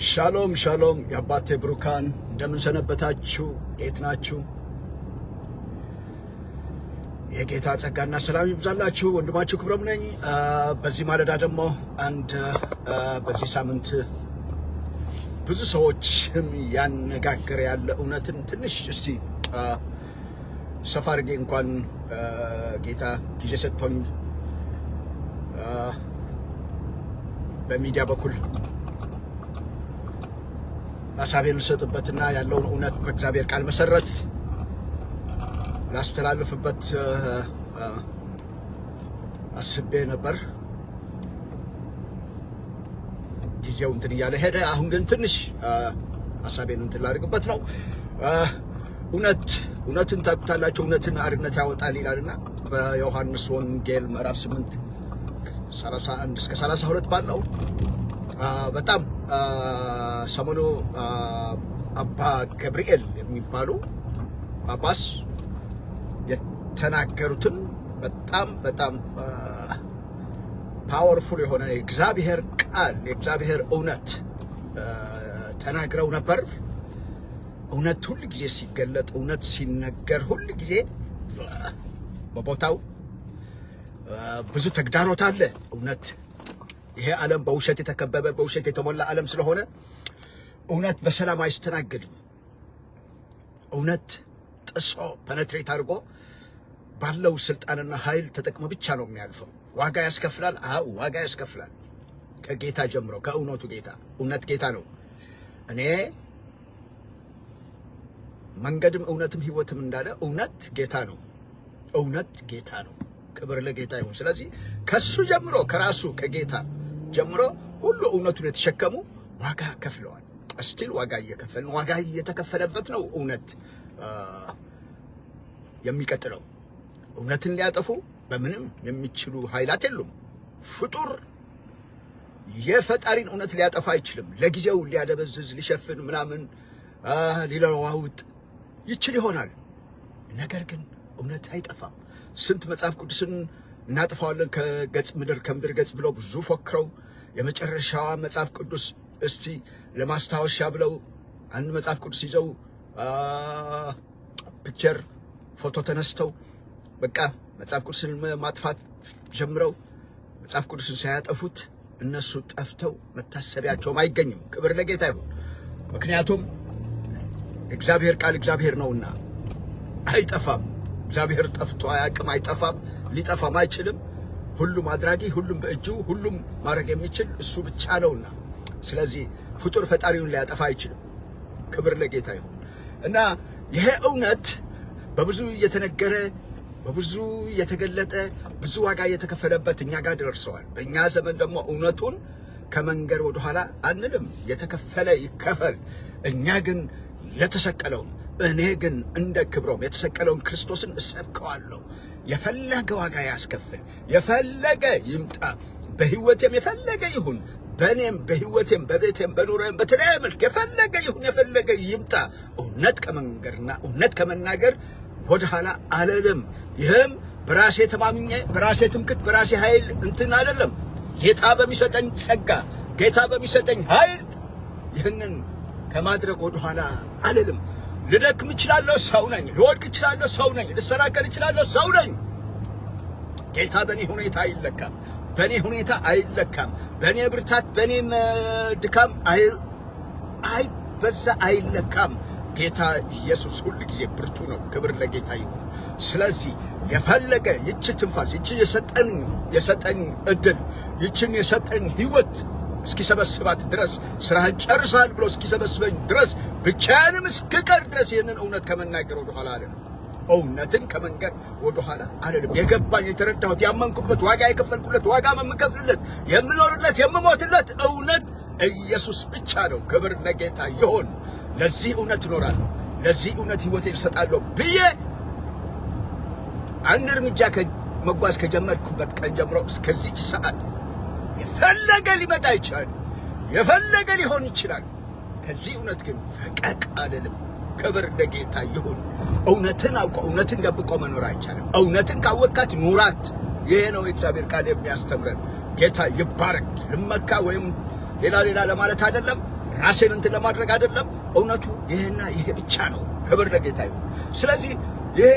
ሻሎም ሻሎም የአባቴ ብሩካን እንደምን ሰነበታችሁ? እንዴት ናችሁ? የጌታ ጸጋና ሰላም ይብዛላችሁ። ወንድማችሁ ክብረም ነኝ። በዚህ ማለዳ ደግሞ በዚህ ሳምንት ብዙ ሰዎችም ያነጋገረ ያለ እውነትን ትንሽ እስቲ ሰፋ አድርጌ እንኳን ጌታ ጊዜ ሰጥቶኝ በሚዲያ በኩል ሐሳቤን ልሰጥበትና ያለውን እውነት በእግዚአብሔር ቃል መሰረት ላስተላልፍበት አስቤ ነበር። ጊዜው እንትን እያለ ሄደ። አሁን ግን ትንሽ ሐሳቤን እንትን ላድርግበት ነው። እውነትን ታውቁታላችሁ፣ እውነትን አርነት ያወጣል ይላልና በዮሐንስ ወንጌል ምዕራፍ 8 31 እስከ 32 ባለው በጣም ሰሞኑ አባ ገብርኤል የሚባሉ ጳጳስ የተናገሩትን በጣም ፓወርፉል የሆነ የእግዚአብሔር ቃል የእግዚአብሔር እውነት ተናግረው ነበር። እውነት ሁሉ ጊዜ ሲገለጥ፣ እውነት ሲነገር ሁሉ ጊዜ በቦታው ብዙ ተግዳሮት አለ። እውነት ይሄ ዓለም በውሸት የተከበበ በውሸት የተሞላ ዓለም ስለሆነ እውነት በሰላም አይስተናገድም። እውነት ጥሶ ፐነትሬት አድርጎ ባለው ስልጣንና ኃይል ተጠቅሞ ብቻ ነው የሚያልፈው። ዋጋ ያስከፍላል። ዋጋ ያስከፍላል። ከጌታ ጀምሮ ከእውነቱ ጌታ እውነት ጌታ ነው። እኔ መንገድም እውነትም ሕይወትም እንዳለ እውነት ጌታ ነው። እውነት ጌታ ነው። ክብር ለጌታ ይሁን። ስለዚህ ከሱ ጀምሮ ከራሱ ከጌታ ጀምሮ ሁሉ እውነቱን የተሸከሙ ዋጋ ከፍለዋል። እስቲል ዋጋ እየከፈልን ዋጋ እየተከፈለበት ነው እውነት የሚቀጥለው። እውነትን ሊያጠፉ በምንም የሚችሉ ኃይላት የሉም። ፍጡር የፈጣሪን እውነት ሊያጠፋ አይችልም። ለጊዜው ሊያደበዝዝ ሊሸፍን ምናምን ሊለዋውጥ ይችል ይሆናል። ነገር ግን እውነት አይጠፋም። ስንት መጽሐፍ ቅዱስን እናጥፋዋለን ከገጽ ምድር ከምድር ገጽ ብለው ብዙ ፎክረው የመጨረሻዋ መጽሐፍ ቅዱስ እስቲ ለማስታወሻ ብለው አንድ መጽሐፍ ቅዱስ ይዘው ፒክቸር ፎቶ ተነስተው በቃ መጽሐፍ ቅዱስን ማጥፋት ጀምረው መጽሐፍ ቅዱስን ሳያጠፉት እነሱ ጠፍተው መታሰቢያቸውም አይገኝም። ክብር ለጌታ ይሁን። ምክንያቱም እግዚአብሔር ቃል እግዚአብሔር ነውና አይጠፋም። እግዚአብሔር ጠፍቶ አያውቅም፣ አይጠፋም፣ ሊጠፋም አይችልም። ሁሉም አድራጊ፣ ሁሉም በእጁ ሁሉም ማድረግ የሚችል እሱ ብቻ ነውና ስለዚህ ፍጡር ፈጣሪውን ሊያጠፋ አይችልም። ክብር ለጌታ ይሁን እና ይሄ እውነት በብዙ እየተነገረ በብዙ እየተገለጠ ብዙ ዋጋ እየተከፈለበት እኛ ጋር ደርሰዋል። በእኛ ዘመን ደግሞ እውነቱን ከመንገር ወደኋላ አንልም። የተከፈለ ይከፈል። እኛ ግን የተሰቀለውን እኔ ግን እንደ ክብሮም የተሰቀለውን ክርስቶስን እሰብከዋለሁ። የፈለገ ዋጋ ያስከፍል፣ የፈለገ ይምጣ፣ በህይወቴም የፈለገ ይሁን፣ በእኔም በህይወቴም በቤቴም በኑሮዬም በተለያየ መልክ የፈለገ ይሁን፣ የፈለገ ይምጣ፣ እውነት ከመንገርና እውነት ከመናገር ወደኋላ አልልም። ይህም በራሴ ተማምኜ በራሴ ትምክት በራሴ ኃይል እንትን አይደለም። ጌታ በሚሰጠኝ ጸጋ ጌታ በሚሰጠኝ ኃይል ይህንን ከማድረግ ወደኋላ አልልም። ልደክም እችላለሁ፣ ሰው ነኝ። ልወድቅ እችላለሁ፣ ሰው ነኝ። ልሰናከል እችላለሁ፣ ሰው ነኝ። ጌታ በእኔ ሁኔታ አይለካም፣ በእኔ ሁኔታ አይለካም። በእኔ ብርታት በእኔ ድካም በዛ አይለካም። ጌታ ኢየሱስ ሁሉ ጊዜ ብርቱ ነው። ክብር ለጌታ ይሁን። ስለዚህ የፈለገ ይች ትንፋስ ይች የሰጠኝ እድል ይችን የሰጠኝ ህይወት እስኪሰበስባት ድረስ ስራህን ጨርሳል ብሎ እስኪሰበስበኝ ድረስ ብቻዬንም እስክቀር ድረስ ይህንን እውነት ከመናገር ወደኋላ አልልም። እውነትን ከመንገር ወደኋላ አልልም። የገባኝ የተረዳሁት ያመንኩበት ዋጋ የከፈልኩለት ዋጋ የምከፍልለት የምኖርለት የምሞትለት እውነት ኢየሱስ ብቻ ነው። ክብር ለጌታ ይሁን። ለዚህ እውነት እኖራለሁ፣ ለዚህ እውነት ህይወቴን እሰጣለሁ ብዬ አንድ እርምጃ መጓዝ ከጀመርኩበት ቀን ጀምሮ እስከዚች ሰዓት የፈለገ ሊመጣ ይችላል፣ የፈለገ ሊሆን ይችላል። ከዚህ እውነት ግን ፈቀቅ አልልም። ክብር ለጌታ ይሁን። እውነትን አውቆ እውነትን ደብቆ መኖር አይቻልም። እውነትን ካወቃት ኑራት። ይሄ ነው የእግዚአብሔር ቃል የሚያስተምረን። ጌታ ይባረክ። ልመካ ወይም ሌላ ለማለት አይደለም። ራሴን እንትን ለማድረግ አይደለም። እውነቱ ይሄና ይሄ ብቻ ነው። ክብር ለጌታ ይሁን። ስለዚህ ይሄ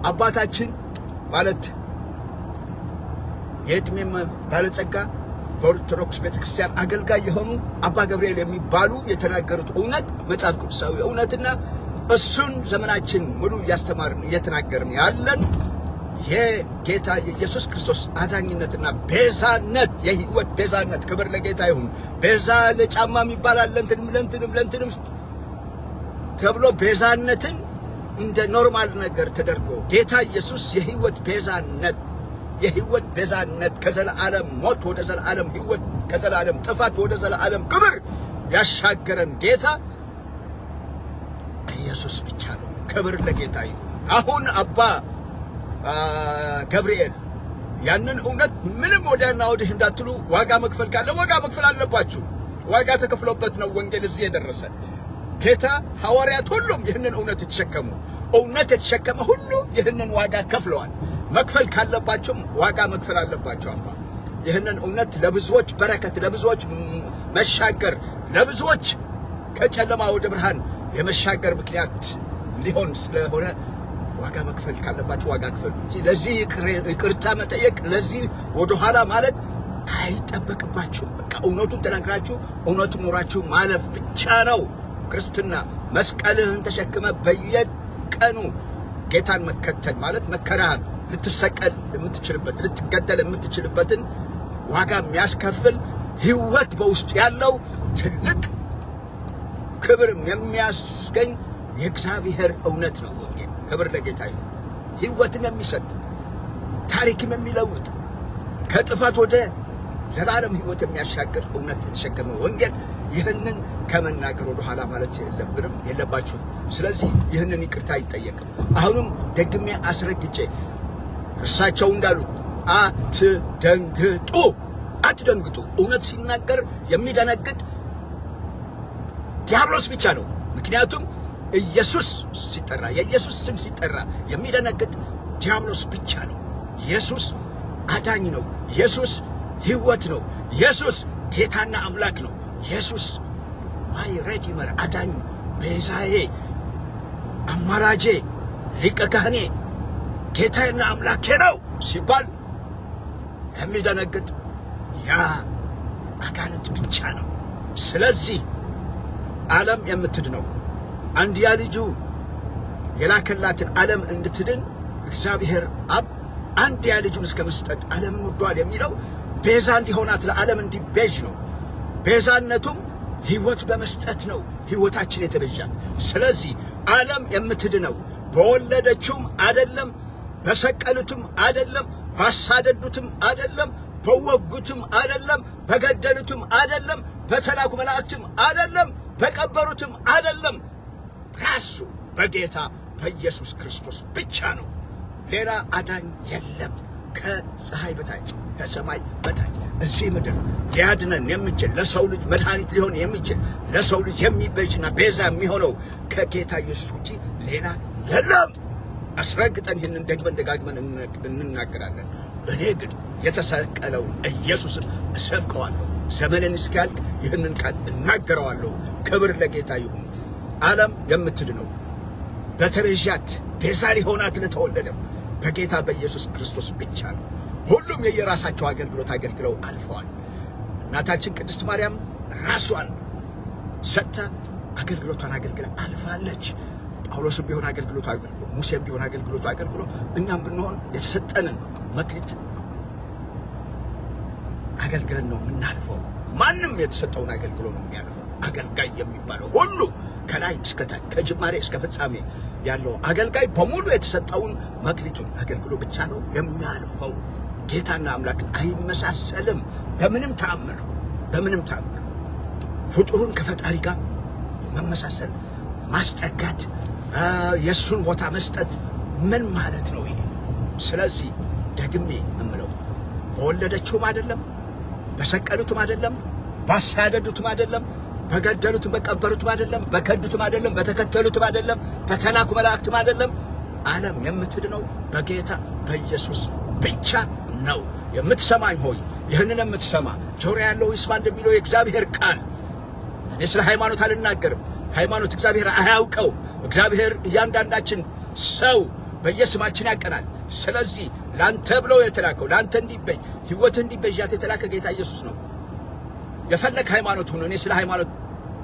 አባታችን ማለት የዕድሜም ባለጸጋ በኦርቶዶክስ ቤተክርስቲያን አገልጋይ የሆኑ አባ ገብርኤል የሚባሉ የተናገሩት እውነት መጽሐፍ ቅዱሳዊ እውነትና እሱን ዘመናችን ሙሉ እያስተማርን እየተናገርን ያለን የጌታ የኢየሱስ ክርስቶስ አዳኝነትና ቤዛነት፣ የህይወት ቤዛነት። ክብር ለጌታ ይሁን። ቤዛ ለጫማ የሚባል ለእንትንም ተብሎ ቤዛነትን እንደ ኖርማል ነገር ተደርጎ ጌታ ኢየሱስ የህይወት ቤዛነት ከዘላለም ሞት ወደ ዘላለም ህይወት፣ ከዘላለም ጥፋት ወደ ዘላለም ክብር ያሻገረን ጌታ ኢየሱስ ብቻ ነው። ክብር ለጌታ ይሁን። አሁን አባ ገብርኤል ያንን እውነት ምንም ወዲያና ወዲህ እንዳትሉ፣ ዋጋ መክፈል ካለ ዋጋ መክፈል አለባችሁ። ዋጋ ተከፍሎበት ነው ወንጌል እዚህ የደረሰ። ጌታ ሐዋርያት ሁሉም ይህንን እውነት የተሸከመ ሁሉ ይህንን ዋጋ ከፍለዋል። መክፈል ካለባቸውም ዋጋ መክፈል አለባቸው። አባ ይህንን እውነት ለብዙዎች በረከት፣ ለብዙዎች መሻገር፣ ለብዙዎች ከጨለማ ወደ ብርሃን የመሻገር ምክንያት ሊሆን ስለሆነ ዋጋ መክፈል ካለባችሁ ዋጋ ክፈሉ እንጂ ለዚህ ይቅርታ መጠየቅ፣ ለዚህ ወደኋላ ማለት አይጠበቅባችሁም። በቃ እውነቱን ተናግራችሁ እውነቱን ኖራችሁ ማለፍ ብቻ ነው ክርስትና። መስቀልህን ተሸክመ በየቀኑ ጌታን መከተል ማለት መከራህን ልትሰቀል የምትችልበት ልትገደል የምትችልበትን ዋጋ የሚያስከፍል ህይወት በውስጡ ያለው ትልቅ ክብርም የሚያስገኝ የእግዚአብሔር እውነት ነው ወንጌል። ክብር ለጌታ ይሁን። ህይወትን የሚሰጥ ታሪክም የሚለውጥ ከጥፋት ወደ ዘላለም ህይወት የሚያሻግር እውነት የተሸከመ ወንጌል። ይህንን ከመናገር ወደ ኋላ ማለት የለባችሁም። ስለዚህ ይህንን ይቅርታ አይጠየቅም። አሁንም ደግሜ አስረግጬ እርሳቸው እንዳሉት አትደንግጡ። እውነት ሲናገር የሚደነግጥ ዲያብሎስ ብቻ ነው። ምክንያቱም ኢየሱስ ሲጠራ፣ የኢየሱስ ስም ሲጠራ የሚደነግጥ ዲያብሎስ ብቻ ነው። ኢየሱስ አዳኝ ነው። ኢየሱስ ህይወት ነው። ኢየሱስ ጌታና አምላክ ነው። ኢየሱስ ማይ ሬዲመር አዳኝ፣ ቤዛዬ፣ አማላጄ፣ ሊቀ ካህኔ፣ ጌታዬና አምላኬ ነው ሲባል የሚደነግጥ ያ አጋንንት ብቻ ነው። ስለዚህ ዓለም የምትድነው አንድያ ልጁ የላከላትን ዓለም እንድትድን እግዚአብሔር አብ አንድያ ልጁን እስከ መስጠት ዓለምን ወዷል የሚለው ቤዛ እንዲሆናት ለዓለም እንዲቤዥ ነው። ቤዛነቱም ህይወት በመስጠት ነው። ህይወታችን የተቤዣት። ስለዚህ ዓለም የምትድነው በወለደችውም አይደለም፣ በሰቀሉትም አይደለም፣ ባሳደዱትም አይደለም፣ በወጉትም አይደለም፣ በገደሉትም አይደለም፣ በተላኩ መላእክትም አይደለም፣ በቀበሩትም አይደለም፣ ራሱ በጌታ በኢየሱስ ክርስቶስ ብቻ ነው። ሌላ አዳኝ የለም። ከፀሐይ በታች ከሰማይ በታች እዚህ ምድር ሊያድነን የሚችል ለሰው ልጅ መድኃኒት ሊሆን የሚችል ለሰው ልጅ የሚቤዥና ቤዛ የሚሆነው ከጌታ ኢየሱስ ውጪ ሌላ የለም። አስረግጠን ይህንን ደጋግመን እንናገራለን። እኔ ግን የተሰቀለውን ኢየሱስን እሰብከዋለሁ። ዘመንን እስኪያልቅ ይህንን ቃል እናገረዋለሁ። ክብር ለጌታ ይሁን። ዓለም የምትድነው በተቤዣት ቤዛ ሊሆናት ለተወለደው በጌታ በኢየሱስ ክርስቶስ ብቻ ነው። ሁሉም የየራሳቸው አገልግሎት አገልግለው አልፈዋል። እናታችን ቅድስት ማርያም ራሷን ሰጥታ አገልግሎቷን አገልግላ አልፋለች። ጳውሎስም ቢሆን አገልግሎቱ አገልግሎ፣ ሙሴም ቢሆን አገልግሎቱ አገልግሎ፣ እኛም ብንሆን የተሰጠንን መክሊት አገልግለን ነው የምናልፈው። ማንም የተሰጠውን አገልግሎ ነው የሚያልፈው። አገልጋይ የሚባለው ሁሉ ከላይ እስከ ታች ከጅማሬ እስከ ፍጻሜ ያለው አገልጋይ በሙሉ የተሰጠውን መክሊቱን አገልግሎ ብቻ ነው የሚያልፈው። ጌታና አምላክን አይመሳሰልም በምንም ተአምር። ፍጡሩን ከፈጣሪ ጋር መመሳሰል፣ ማስጠጋት፣ የሱን ቦታ መስጠት ምን ማለት ነው ይሄ? ስለዚህ ደግሜ እምለው በወለደችውም አይደለም፣ በሰቀሉትም አይደለም፣ ባሳደዱትም አይደለም፣ በገደሉትም በቀበሩትም አይደለም፣ በከዱትም አይደለም፣ በተከተሉትም አይደለም፣ በተላኩ መላእክትም አይደለም። ዓለም የምትድነው በጌታ በኢየሱስ ብቻ ነው። የምትሰማኝ ሆይ ይህንን የምትሰማ ጆሮ ያለው ይስማ እንደሚለው የእግዚአብሔር ቃል እኔ ስለ ሃይማኖት አልናገርም። ሃይማኖት እግዚአብሔር አያውቀው። እግዚአብሔር እያንዳንዳችን ሰው በየስማችን ያቀናል። ስለዚህ ላንተ ብሎ የተላከው ላንተ እንዲበይ ሕይወትህ እንዲበጃት የተላከ ጌታ ኢየሱስ ነው። የፈለክ ሃይማኖት ሁኑ። እኔ ስለ ሃይማኖት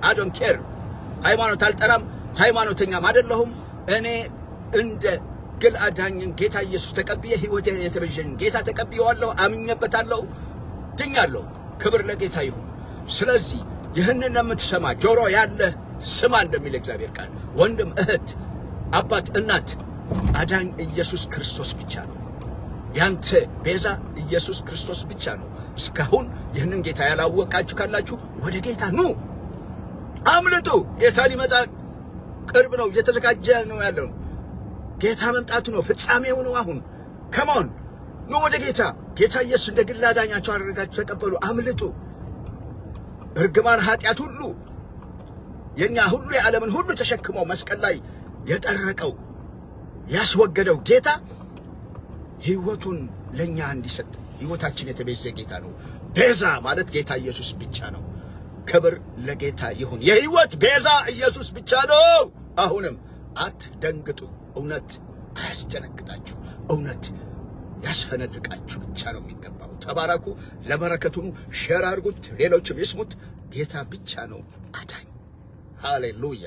አይ ዶንት ኬር። ሃይማኖት አልጠራም፣ ሃይማኖተኛም አይደለሁም። እኔ እንደ ግል አዳኝን ጌታ ኢየሱስ ተቀብዬ ሕይወቴ የተበጀን ጌታ ተቀብዬዋለሁ፣ አምኜበታለሁ፣ ድኛለሁ። ክብር ለጌታ ይሁን። ስለዚህ ይህንን የምትሰማ ጆሮ ያለ ስማ እንደሚል እግዚአብሔር ቃል። ወንድም፣ እህት፣ አባት፣ እናት አዳኝ ኢየሱስ ክርስቶስ ብቻ ነው። ያንተ ቤዛ ኢየሱስ ክርስቶስ ብቻ ነው። እስካሁን ይህንን ጌታ ያላወቃችሁ ካላችሁ ወደ ጌታ ኑ፣ አምልጡ። ጌታ ሊመጣ ቅርብ ነው፣ እየተዘጋጀ ነው ያለው። ጌታ መምጣቱ ነው፣ ፍጻሜው ነው። አሁን ከማን ኑ ወደ ጌታ። ጌታ ኢየሱስ እንደ ግል አዳኛችሁ አደረጋችሁ፣ ተቀበሉ፣ አምልጡ። እርግማን፣ ኃጢአት ሁሉ የኛ ሁሉ የዓለምን ሁሉ ተሸክመው መስቀል ላይ የጠረቀው ያስወገደው ጌታ ሕይወቱን ለኛ እንዲሰጥ ሕይወታችን የተቤዠ ጌታ ነው። ቤዛ ማለት ጌታ ኢየሱስ ብቻ ነው። ክብር ለጌታ ይሁን። የሕይወት ቤዛ ኢየሱስ ብቻ ነው። አሁንም አትደንግጡ። እውነት አያስደነግጣችሁ፣ እውነት ያስፈነድቃችሁ ብቻ ነው የሚገባው። ተባረኩ። ለበረከቱኑ ሼር አድርጉት፣ ሌሎችም ይስሙት። ጌታ ብቻ ነው አዳኝ። ሃሌሉያ።